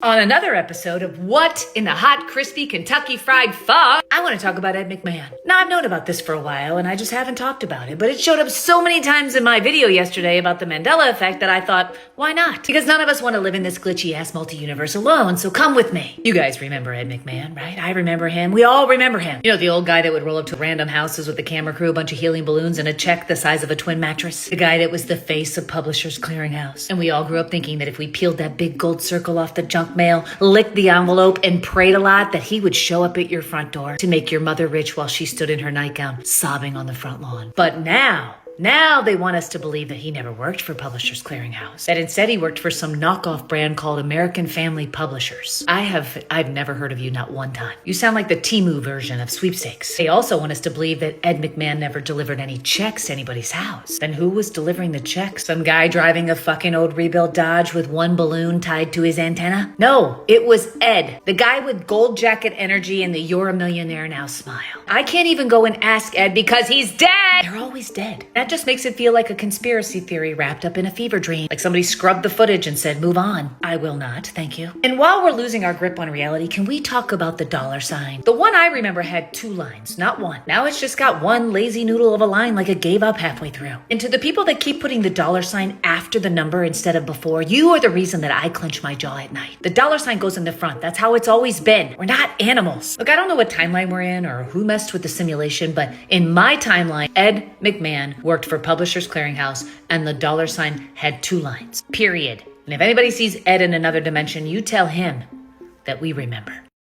On another episode of What in the Hot Crispy Kentucky Fried Fuck, I want to talk about Ed McMahon. Now, I've known about this for a while, and I just haven't talked about it, but it showed up so many times in my video yesterday about the Mandela effect that I thought, why not? Because none of us want to live in this glitchy-ass multi-universe alone, so come with me. You guys remember Ed McMahon, right? I remember him. We all remember him. You know, the old guy that would roll up to random houses with the camera crew, a bunch of helium balloons, and a check the size of a twin mattress. The guy that was the face of Publishers Clearinghouse. And we all grew up thinking that if we peeled that big gold circle off the junk mail, licked the envelope, and prayed a lot, that he would show up at your front door to make your mother rich while she stood in her nightgown, sobbing on the front lawn. But now they want us to believe that he never worked for Publishers Clearinghouse. That instead he worked for some knockoff brand called American Family Publishers. I've never heard of you, not one time. You sound like the Temu version of sweepstakes. They also want us to believe that Ed McMahon never delivered any checks to anybody's house. Then who was delivering the checks? Some guy driving a fucking old rebuilt Dodge with one balloon tied to his antenna? No, it was Ed, the guy with gold jacket energy and the "you're a millionaire now" smile. I can't even go and ask Ed because he's dead. They're always dead. That just makes it feel like a conspiracy theory wrapped up in a fever dream. Like somebody scrubbed the footage and said, move on. I will not, thank you. And while we're losing our grip on reality, can we talk about the dollar sign? The one I remember had 2 lines, not one. Now it's just got one lazy noodle of a line like it gave up halfway through. And to the people that keep putting the dollar sign after the number instead of before, you are the reason that I clench my jaw at night. The dollar sign goes in the front. That's how it's always been. We're not animals. Look, I don't know what timeline we're in or who messed with the simulation, but in my timeline, Ed McMahon worked for Publishers Clearinghouse, and the dollar sign had 2 lines, period. And if anybody sees Ed in another dimension, you tell him that we remember.